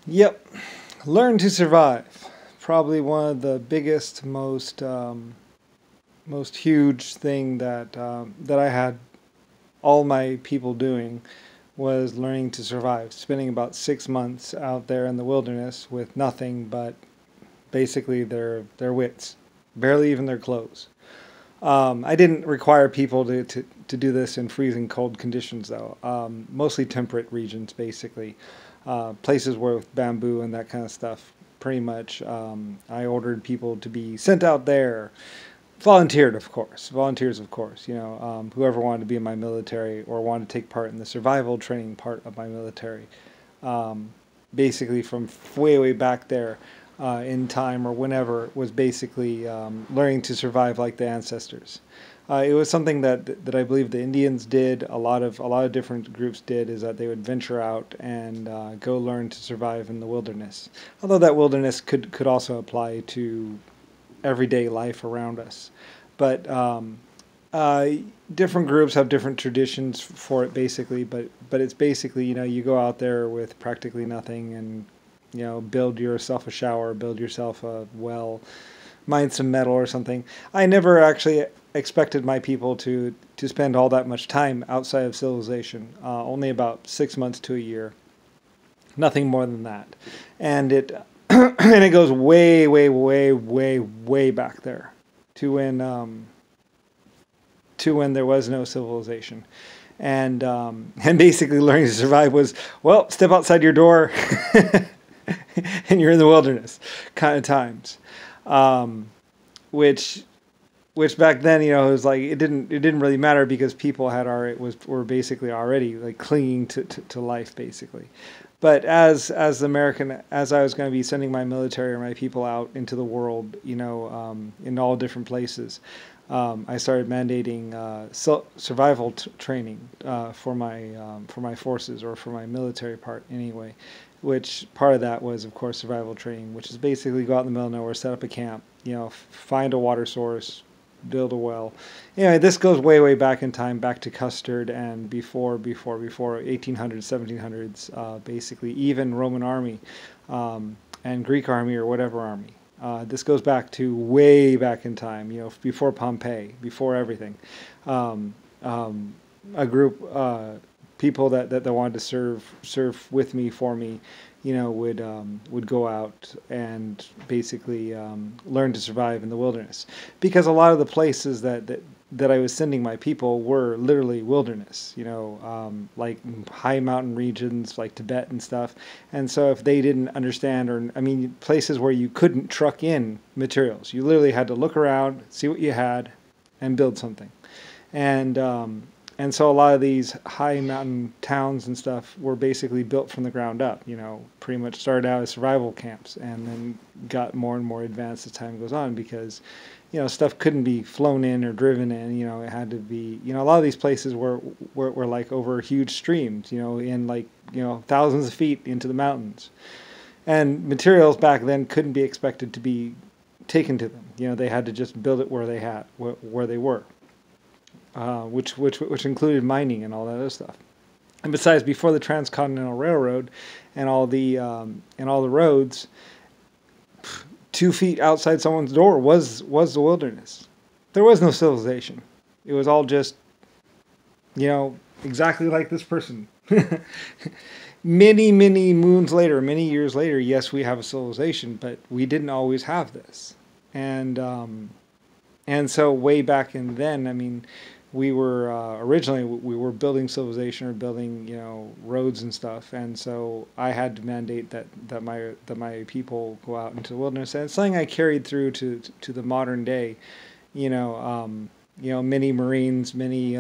Yep. Learn to survive. Probably one of the biggest, most huge thing that I had all my people doing was learning to survive. Spending about 6 months out there in the wilderness with nothing but basically their wits, barely even their clothes. I didn't require people to do this in freezing cold conditions, though. Mostly temperate regions, basically. Places with bamboo and that kind of stuff. Pretty much, I ordered people to be sent out there. Volunteered, of course. Volunteers, of course. Whoever wanted to be in my military or wanted to take part in the survival training part of my military. Um, Basically, from way, way back there in time or whenever, was basically learning to survive like the ancestors. It was something that I believe the Indians did. A lot of different groups did. Is that they would venture out and go learn to survive in the wilderness. Although that wilderness could also apply to everyday life around us, but uh, different groups have different traditions for it. Basically, but it's basically you go out there with practically nothing and build yourself a shower, build yourself a well, mine some metal or something. I never actually expected my people to spend all that much time outside of civilization. Only about 6 months to a year, nothing more than that, and it and it goes way, way, way, way, way back there to when there was no civilization, and basically learning to survive was, well, step outside your door, and you're in the wilderness, kind of times. Um, which which back then, it was like it didn't really matter because people had already were basically already like clinging to life, basically. But as the American, as I was going to be sending my military or my people out into the world, in all different places, I started mandating survival training for my forces, or for my military part anyway. Which part of that was, of course, survival training, which is basically go out in the middle of nowhere, set up a camp, find a water source, build a well. Anyway, this goes way, way back in time, back to Custard and before 1800s, 1700s, basically even Roman army, and Greek army or whatever army. This goes back to way back in time, before Pompeii, before everything. Um, a group, people that wanted to serve with me, for me, would go out and basically learn to survive in the wilderness, because a lot of the places that I was sending my people were literally wilderness, like high mountain regions like Tibet and stuff. And so if they didn't understand, or I mean, places where you couldn't truck in materials, you literally had to look around, see what you had, and build something. And and so a lot of these high mountain towns and stuff were basically built from the ground up. Pretty much started out as survival camps, and then got more and more advanced as time goes on, because stuff couldn't be flown in or driven in. It had to be. A lot of these places were like over huge streams. In like thousands of feet into the mountains, and materials back then couldn't be expected to be taken to them. They had to just build it where they were, which included mining and all that other stuff. And besides, before the Transcontinental Railroad and all the roads, 2 feet outside someone's door was the wilderness. There was no civilization. It was all just exactly like this person. Many, many moons later, many years later, yes, we have a civilization, but we didn't always have this. And so way back in then, I mean, we were originally we were building civilization, or building roads and stuff. And so I had to mandate that my people go out into the wilderness, and it's something I carried through to the modern day. Many Marines, many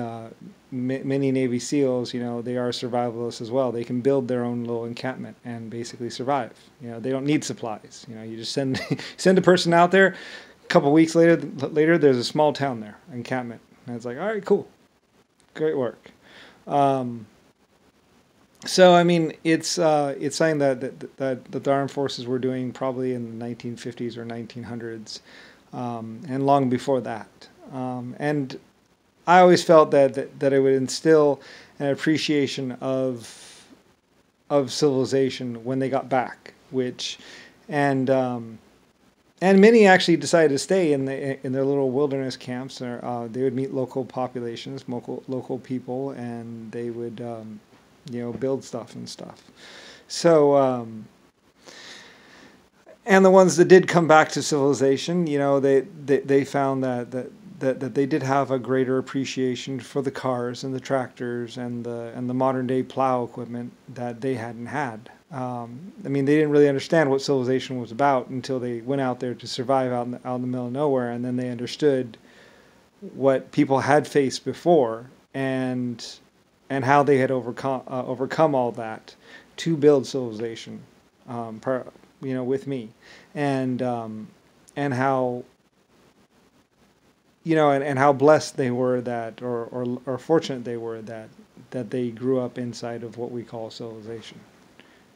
Navy SEALs, they are survivalists as well. They can build their own little encampment and basically survive. They don't need supplies. You just send send a person out there. A couple weeks later, there's a small town there, encampment, and it's like, all right, cool, great work. Um, so I mean, it's something that the armed forces were doing probably in the 1950s or 1900s, and long before that. And I always felt that it would instill an appreciation of of civilization when they got back, and and many actually decided to stay in their little wilderness camps. Or they would meet local populations, local people, and they would build stuff and stuff. So and the ones that did come back to civilization, they found that they did have a greater appreciation for the cars and the tractors and the modern day plow equipment that they hadn't had. I mean, they didn't really understand what civilization was about until they went out there to survive out in the middle of nowhere, and then they understood what people had faced before and how they had overcome all that to build civilization, with me, and how and how blessed they were that, or fortunate they were that they grew up inside of what we call civilization,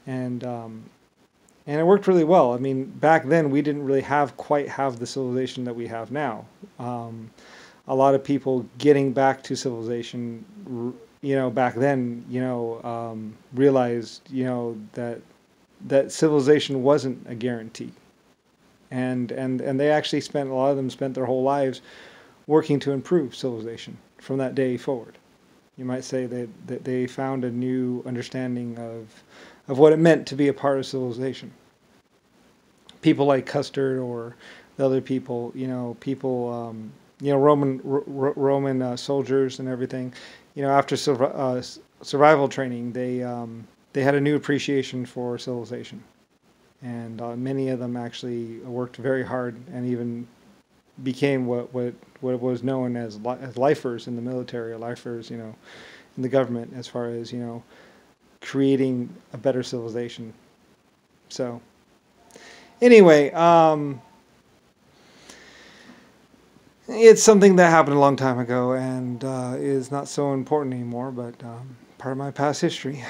and it worked really well. I mean, back then we didn't really quite have the civilization that we have now. A lot of people getting back to civilization, back then, realized, that civilization wasn't a guarantee, and they actually a lot of them spent their whole lives working to improve civilization from that day forward. You might say that they found a new understanding of what it meant to be a part of civilization. People like Custer or the other people, Roman soldiers and everything, after survival training, they had a new appreciation for civilization, and many of them actually worked very hard and even became what was known as lifers in the military, or lifers, in the government, as far as creating a better civilization. So anyway, it's something that happened a long time ago and is not so important anymore, but part of my past history.